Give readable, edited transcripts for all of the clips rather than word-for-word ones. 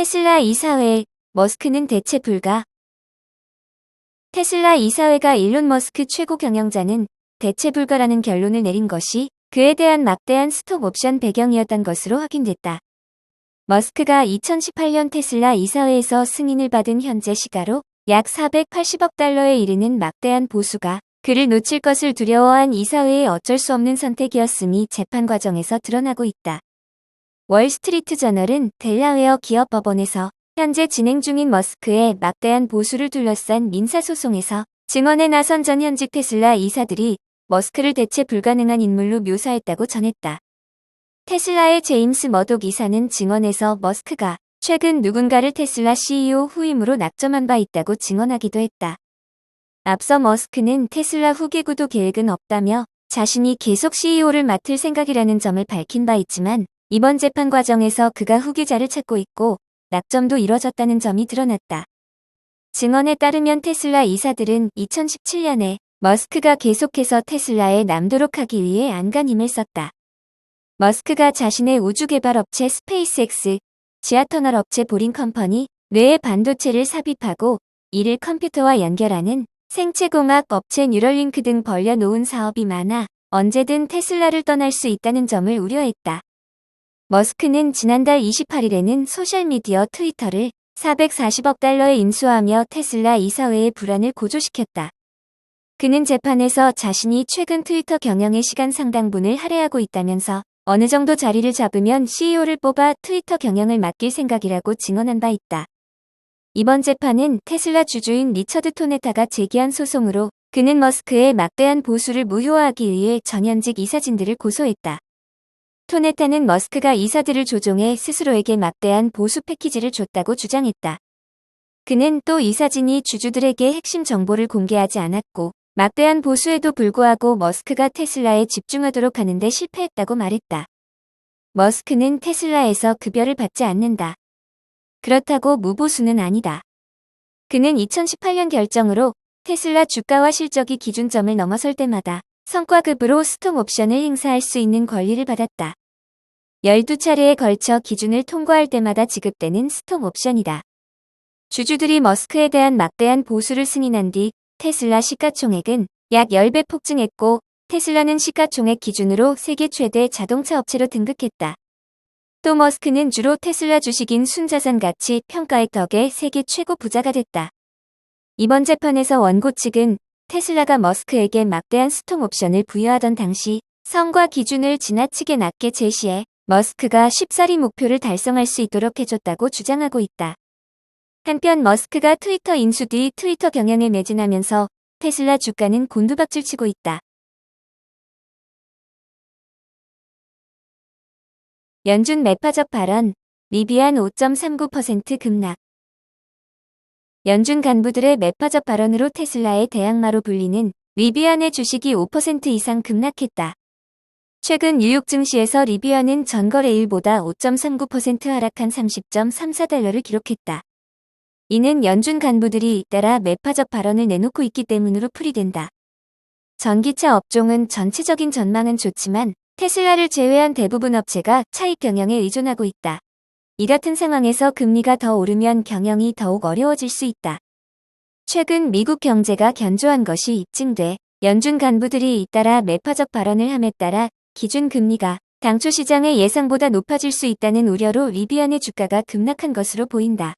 테슬라 이사회, 머스크는 대체 불가. 테슬라 이사회가 일론 머스크 최고 경영자는 대체 불가라는 결론을 내린 것이 그에 대한 막대한 스톡 옵션 배경이었던 것으로 확인됐다. 머스크가 2018년 테슬라 이사회에서 승인을 받은 현재 시가로 약 480억 달러에 이르는 막대한 보수가 그를 놓칠 것을 두려워한 이사회의 어쩔 수 없는 선택이었음이 재판 과정에서 드러나고 있다. 월스트리트 저널은 델라웨어 기업 법원에서 현재 진행 중인 머스크의 막대한 보수를 둘러싼 민사소송에서 증언에 나선 전 현직 테슬라 이사들이 머스크를 대체 불가능한 인물로 묘사했다고 전했다. 테슬라의 제임스 머독 이사는 증언에서 머스크가 최근 누군가를 테슬라 CEO 후임으로 낙점한 바 있다고 증언하기도 했다. 앞서 머스크는 테슬라 후계 구도 계획은 없다며 자신이 계속 CEO를 맡을 생각이라는 점을 밝힌 바 있지만 이번 재판 과정에서 그가 후계자를 찾고 있고 낙점도 이뤄졌다는 점이 드러났다. 증언에 따르면 테슬라 이사들은 2017년에 머스크가 계속해서 테슬라에 남도록 하기 위해 안간힘을 썼다. 머스크가 자신의 우주개발 업체 스페이스X, 지하터널 업체 보링컴퍼니 뇌에 반도체를 삽입하고 이를 컴퓨터와 연결하는 생체공학 업체 뉴럴링크 등 벌려놓은 사업이 많아 언제든 테슬라를 떠날 수 있다는 점을 우려했다. 머스크는 지난달 28일에는 소셜미디어 트위터를 440억 달러에 인수하며 테슬라 이사회의 불안을 고조시켰다. 그는 재판에서 자신이 최근 트위터 경영의 시간 상당분을 할애하고 있다면서 어느 정도 자리를 잡으면 CEO를 뽑아 트위터 경영을 맡길 생각이라고 증언한 바 있다. 이번 재판은 테슬라 주주인 리처드 토네타가 제기한 소송으로 그는 머스크의 막대한 보수를 무효화하기 위해 전현직 이사진들을 고소했다. 토네타는 머스크가 이사들을 조종해 스스로에게 막대한 보수 패키지를 줬다고 주장했다. 그는 또 이사진이 주주들에게 핵심 정보를 공개하지 않았고 막대한 보수에도 불구하고 머스크가 테슬라에 집중하도록 하는데 실패했다고 말했다. 머스크는 테슬라에서 급여를 받지 않는다. 그렇다고 무보수는 아니다. 그는 2018년 결정으로 테슬라 주가와 실적이 기준점을 넘어설 때마다 성과급으로 스톡 옵션을 행사할 수 있는 권리를 받았다. 12차례에 걸쳐 기준을 통과할 때마다 지급되는 스톡 옵션이다. 주주들이 머스크에 대한 막대한 보수를 승인한 뒤 테슬라 시가총액은 약 10배 폭증했고 테슬라는 시가총액 기준으로 세계 최대 자동차 업체로 등극했다. 또 머스크는 주로 테슬라 주식인 순자산 가치 평가액 덕에 세계 최고 부자가 됐다. 이번 재판에서 원고 측은 테슬라가 머스크에게 막대한 스톡 옵션을 부여하던 당시 성과 기준을 지나치게 낮게 제시해 머스크가 쉽사리 목표를 달성할 수 있도록 해줬다고 주장하고 있다. 한편 머스크가 트위터 인수 뒤 트위터 경영에 매진하면서 테슬라 주가는 곤두박질치고 있다. 연준 매파적 발언, 리비안 5.39% 급락. 연준 간부들의 매파적 발언으로 테슬라의 대항마로 불리는 리비안의 주식이 5% 이상 급락했다. 최근 뉴욕 증시에서 리비안은 전거래일보다 5.39% 하락한 30.34달러를 기록했다. 이는 연준 간부들이 잇따라 매파적 발언을 내놓고 있기 때문으로 풀이된다. 전기차 업종은 전체적인 전망은 좋지만 테슬라를 제외한 대부분 업체가 차익 경영에 의존하고 있다. 이 같은 상황에서 금리가 더 오르면 경영이 더욱 어려워질 수 있다. 최근 미국 경제가 견조한 것이 입증돼 연준 간부들이 잇따라 매파적 발언을 함에 따라 기준 금리가 당초 시장의 예상보다 높아질 수 있다는 우려로 리비안의 주가가 급락한 것으로 보인다.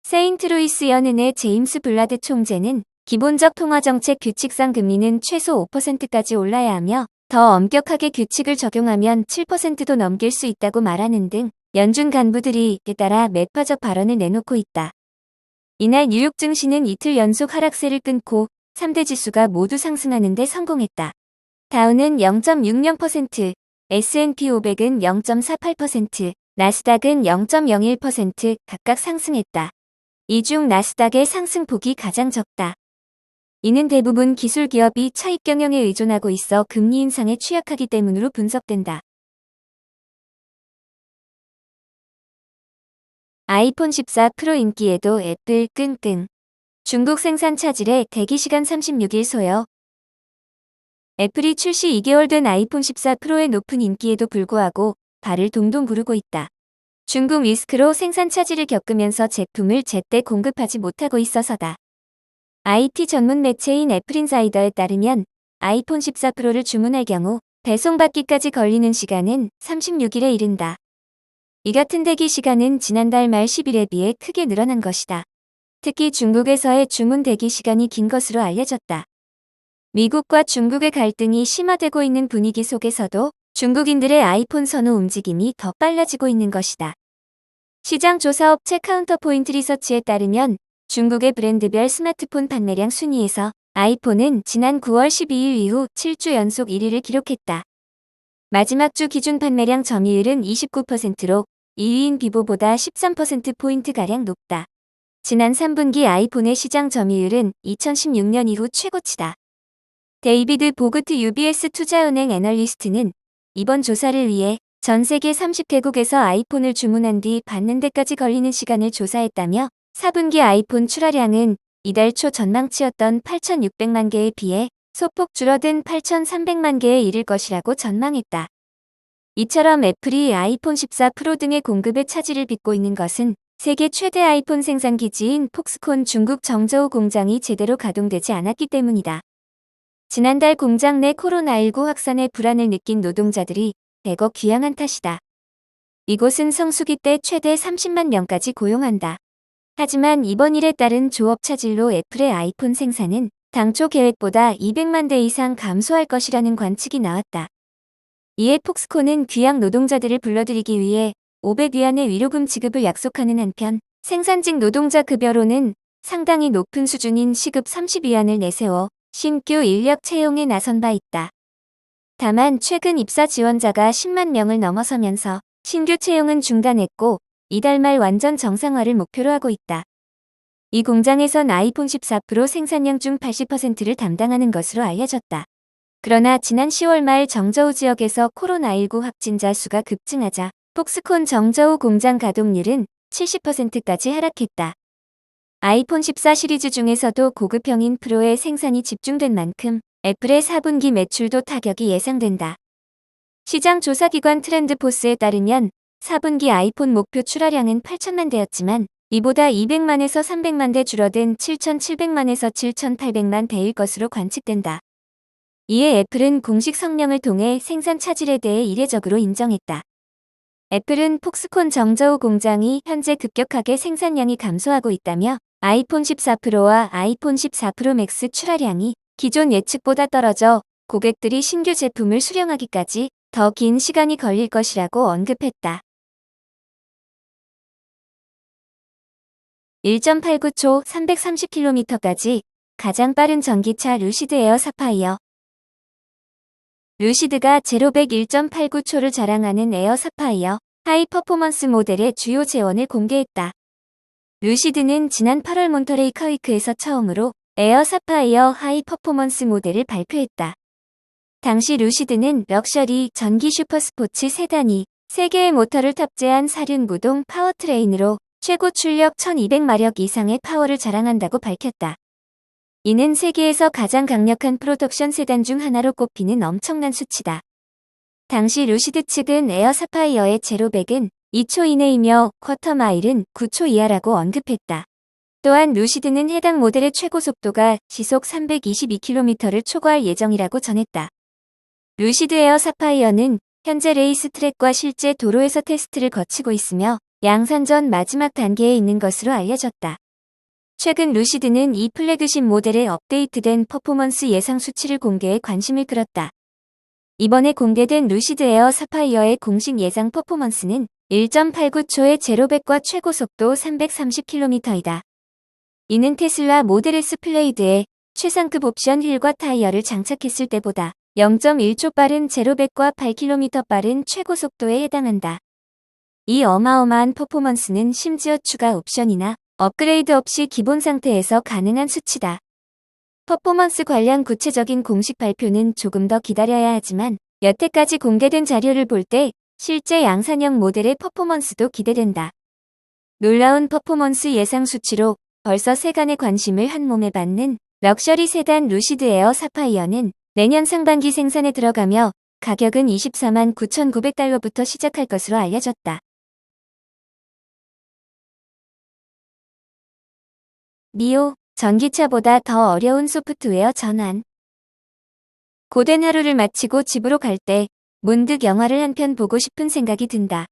세인트루이스 연은의 제임스 블라드 총재는 기본적 통화정책 규칙상 금리는 최소 5%까지 올라야 하며 더 엄격하게 규칙을 적용하면 7%도 넘길 수 있다고 말하는 등 연준 간부들이 이에 따라 매파적 발언을 내놓고 있다. 이날 뉴욕 증시는 이틀 연속 하락세를 끊고 3대 지수가 모두 상승하는 데 성공했다. 다우는 0.60%, S&P 500은 0.48%, 나스닥은 0.01% 각각 상승했다. 이 중 나스닥의 상승폭이 가장 적다. 이는 대부분 기술 기업이 차익 경영에 의존하고 있어 금리 인상에 취약하기 때문으로 분석된다. 아이폰 14 프로 인기에도 애플 끙끙. 중국 생산 차질에 대기시간 36일 소요. 애플이 출시 2개월 된 아이폰 14 프로의 높은 인기에도 불구하고 발을 동동 구르고 있다. 중국 리스크로 생산 차질을 겪으면서 제품을 제때 공급하지 못하고 있어서다. IT 전문 매체인 애플인사이더에 따르면 아이폰 14 프로를 주문할 경우 배송받기까지 걸리는 시간은 36일에 이른다. 이 같은 대기 시간은 지난달 말 10일에 비해 크게 늘어난 것이다. 특히 중국에서의 주문 대기 시간이 긴 것으로 알려졌다. 미국과 중국의 갈등이 심화되고 있는 분위기 속에서도 중국인들의 아이폰 선호 움직임이 더 빨라지고 있는 것이다. 시장 조사업체 카운터포인트 리서치에 따르면 중국의 브랜드별 스마트폰 판매량 순위에서 아이폰은 지난 9월 12일 이후 7주 연속 1위를 기록했다. 마지막 주 기준 판매량 점유율은 29%로 2위인 비보보다 13%포인트가량 높다. 지난 3분기 아이폰의 시장 점유율은 2016년 이후 최고치다. 데이비드 보그트 UBS 투자은행 애널리스트는 이번 조사를 위해 전 세계 30개국에서 아이폰을 주문한 뒤 받는 데까지 걸리는 시간을 조사했다며 4분기 아이폰 출하량은 이달 초 전망치였던 8,600만 개에 비해 소폭 줄어든 8,300만 개에 이를 것이라고 전망했다. 이처럼 애플이 아이폰 14 프로 등의 공급에 차질을 빚고 있는 것은 세계 최대 아이폰 생산 기지인 폭스콘 중국 정저우 공장이 제대로 가동되지 않았기 때문이다. 지난달 공장 내 코로나19 확산의 불안을 느낀 노동자들이 대거 귀향한 탓이다. 이곳은 성수기 때 최대 30만 명까지 고용한다. 하지만 이번 일에 따른 조업 차질로 애플의 아이폰 생산은 당초 계획보다 200만 대 이상 감소할 것이라는 관측이 나왔다. 이에 폭스콘은 귀향 노동자들을 불러들이기 위해 500위안의 위로금 지급을 약속하는 한편 생산직 노동자 급여로는 상당히 높은 수준인 시급 30위안을 내세워 신규 인력 채용에 나선 바 있다. 다만 최근 입사 지원자가 10만 명을 넘어서면서 신규 채용은 중단했고 이달 말 완전 정상화를 목표로 하고 있다. 이 공장에선 아이폰 14 프로 생산량 중 80%를 담당하는 것으로 알려졌다. 그러나 지난 10월 말 정저우 지역에서 코로나19 확진자 수가 급증하자 폭스콘 정저우 공장 가동률은 70%까지 하락했다. 아이폰 14 시리즈 중에서도 고급형인 프로의 생산이 집중된 만큼 애플의 4분기 매출도 타격이 예상된다. 시장 조사기관 트렌드포스에 따르면 4분기 아이폰 목표 출하량은 8천만 대였지만 이보다 200만에서 300만 대 줄어든 7,700만에서 7,800만 대일 것으로 관측된다. 이에 애플은 공식 성명을 통해 생산 차질에 대해 이례적으로 인정했다. 애플은 폭스콘 정저우 공장이 현재 급격하게 생산량이 감소하고 있다며 아이폰 14 프로와 아이폰 14 프로 맥스 출하량이 기존 예측보다 떨어져 고객들이 신규 제품을 수령하기까지 더 긴 시간이 걸릴 것이라고 언급했다. 1.89초 330km까지 가장 빠른 전기차 루시드 에어 사파이어. 루시드가 제로백 1.89초를 자랑하는 에어 사파이어 하이 퍼포먼스 모델의 주요 재원을 공개했다. 루시드는 지난 8월 몬터레이 카위크에서 처음으로 에어 사파이어 하이 퍼포먼스 모델을 발표했다. 당시 루시드는 럭셔리 전기 슈퍼스포츠 세단이 3개의 모터를 탑재한 4륜구동 파워트레인으로 최고 출력 1200마력 이상의 파워를 자랑한다고 밝혔다. 이는 세계에서 가장 강력한 프로덕션 세단 중 하나로 꼽히는 엄청난 수치다. 당시 루시드 측은 에어 사파이어의 제로백은 2초 이내이며 쿼터 마일은 9초 이하라고 언급했다. 또한 루시드는 해당 모델의 최고 속도가 시속 322km를 초과할 예정이라고 전했다. 루시드 에어 사파이어는 현재 레이스 트랙과 실제 도로에서 테스트를 거치고 있으며 양산 전 마지막 단계에 있는 것으로 알려졌다. 최근 루시드는 이 플래그십 모델의 업데이트된 퍼포먼스 예상 수치를 공개해 관심을 끌었다. 이번에 공개된 루시드 에어 사파이어의 공식 예상 퍼포먼스는 1.89초의 제로백과 최고 속도 330km이다. 이는 테슬라 모델 S 플레이드에 최상급 옵션 휠과 타이어를 장착했을 때보다 0.1초 빠른 제로백과 8km 빠른 최고 속도에 해당한다. 이 어마어마한 퍼포먼스는 심지어 추가 옵션이나 업그레이드 없이 기본 상태에서 가능한 수치다. 퍼포먼스 관련 구체적인 공식 발표는 조금 더 기다려야 하지만 여태까지 공개된 자료를 볼 때 실제 양산형 모델의 퍼포먼스도 기대된다. 놀라운 퍼포먼스 예상 수치로 벌써 세간의 관심을 한몸에 받는 럭셔리 세단 루시드 에어 사파이어는 내년 상반기 생산에 들어가며 가격은 24만 9,900달러부터 시작할 것으로 알려졌다. 니오, 전기차보다 더 어려운 소프트웨어 전환. 고된 하루를 마치고 집으로 갈 때 문득 영화를 한 편 보고 싶은 생각이 든다.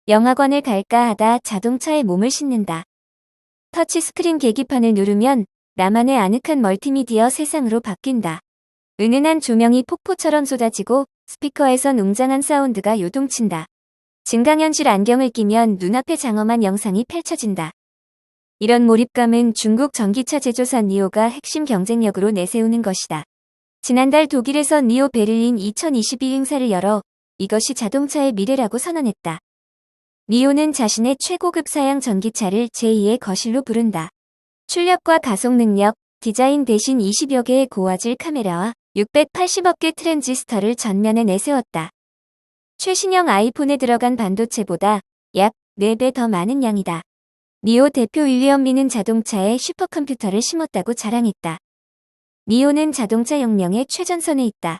영화관을 갈까 하다 자동차에 몸을 싣는다. 터치스크린 계기판을 누르면 나만의 아늑한 멀티미디어 세상으로 바뀐다. 은은한 조명이 폭포처럼 쏟아지고 스피커에선 웅장한 사운드가 요동친다. 증강현실 안경을 끼면 눈앞에 장엄한 영상이 펼쳐진다. 이런 몰입감은 중국 전기차 제조사 니오가 핵심 경쟁력으로 내세우는 것이다. 지난달 독일에서 니오 베를린 2022 행사를 열어 이것이 자동차의 미래라고 선언했다. 니오는 자신의 최고급 사양 전기차를 제2의 거실로 부른다. 출력과 가속 능력, 디자인 대신 20여 개의 고화질 카메라와 680억 개 트랜지스터를 전면에 내세웠다. 최신형 아이폰에 들어간 반도체보다 약 4배 더 많은 양이다. 니오 대표 윌리엄 리는 자동차에 슈퍼컴퓨터를 심었다고 자랑했다. 니오는 자동차 혁명의 최전선에 있다.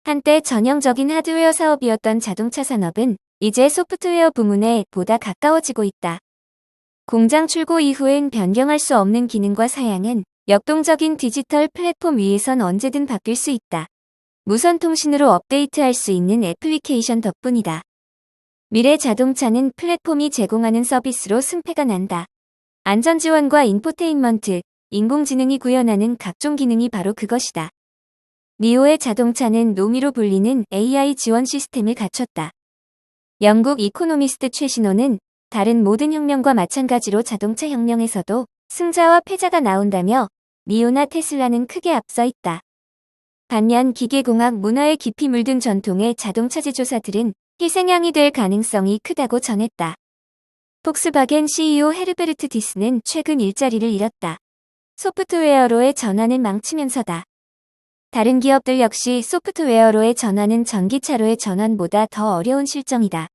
한때 전형적인 하드웨어 사업이었던 자동차 산업은 이제 소프트웨어 부문에 보다 가까워지고 있다. 공장 출고 이후엔 변경할 수 없는 기능과 사양은 역동적인 디지털 플랫폼 위에선 언제든 바뀔 수 있다. 무선 통신으로 업데이트할 수 있는 애플리케이션 덕분이다. 미래 자동차는 플랫폼이 제공하는 서비스로 승패가 난다. 안전지원과 인포테인먼트, 인공지능이 구현하는 각종 기능이 바로 그것이다. 니오의 자동차는 노미로 불리는 AI 지원 시스템을 갖췄다. 영국 이코노미스트 최신호는 다른 모든 혁명과 마찬가지로 자동차 혁명에서도 승자와 패자가 나온다며 니오나 테슬라는 크게 앞서 있다. 반면 기계공학 문화에 깊이 물든 전통의 자동차 제조사들은 희생양이 될 가능성이 크다고 전했다. 폭스바겐 CEO 헤르베르트 디스는 최근 일자리를 잃었다. 소프트웨어로의 전환을 망치면서다. 다른 기업들 역시 소프트웨어로의 전환은 전기차로의 전환보다 더 어려운 실정이다.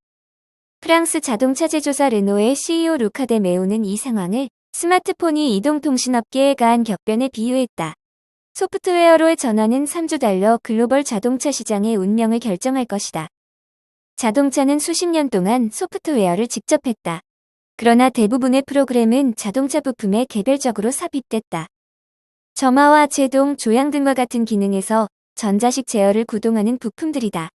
프랑스 자동차 제조사 르노의 CEO 루카 데 메오는 이 상황을 스마트폰이 이동통신업계에 가한 격변에 비유했다. 소프트웨어로의 전환은 3주 달러 글로벌 자동차 시장의 운명을 결정할 것이다. 자동차는 수십 년 동안 소프트웨어를 직접 했다. 그러나 대부분의 프로그램은 자동차 부품에 개별적으로 삽입됐다. 점화와 제동, 조향 등과 같은 기능에서 전자식 제어를 구동하는 부품들이다.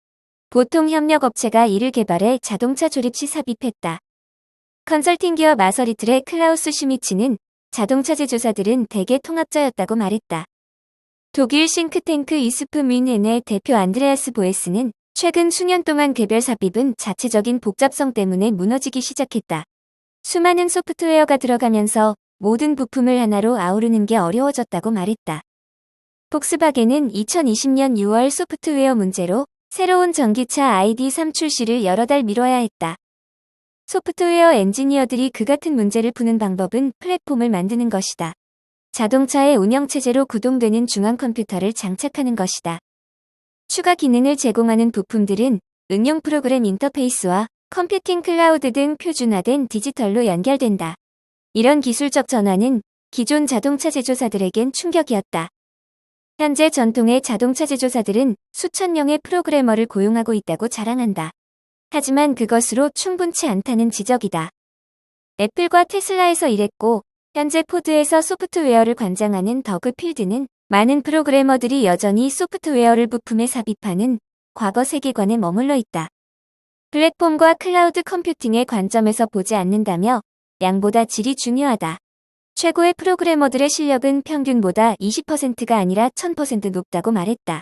보통 협력업체가 이를 개발해 자동차 조립 시 삽입했다. 컨설팅 기업 아서리틀의 클라우스 슈미치는 자동차 제조사들은 대개 통합자였다고 말했다. 독일 싱크탱크 이스프 뮌헨의 대표 안드레아스 보에스는 최근 수년 동안 개별 삽입은 자체적인 복잡성 때문에 무너지기 시작했다. 수많은 소프트웨어가 들어가면서 모든 부품을 하나로 아우르는 게 어려워졌다고 말했다. 폭스바겐은 2020년 6월 소프트웨어 문제로 새로운 전기차 ID.3 출시를 여러 달 미뤄야 했다. 소프트웨어 엔지니어들이 그 같은 문제를 푸는 방법은 플랫폼을 만드는 것이다. 자동차의 운영체제로 구동되는 중앙 컴퓨터를 장착하는 것이다. 추가 기능을 제공하는 부품들은 응용 프로그램 인터페이스와 컴퓨팅 클라우드 등 표준화된 디지털로 연결된다. 이런 기술적 전환은 기존 자동차 제조사들에겐 충격이었다. 현재 전통의 자동차 제조사들은 수천 명의 프로그래머를 고용하고 있다고 자랑한다. 하지만 그것으로 충분치 않다는 지적이다. 애플과 테슬라에서 일했고 현재 포드에서 소프트웨어를 관장하는 더그 필드는 많은 프로그래머들이 여전히 소프트웨어를 부품에 삽입하는 과거 세계관에 머물러 있다. 플랫폼과 클라우드 컴퓨팅의 관점에서 보지 않는다며 양보다 질이 중요하다. 최고의 프로그래머들의 실력은 평균보다 20%가 아니라 1000% 높다고 말했다.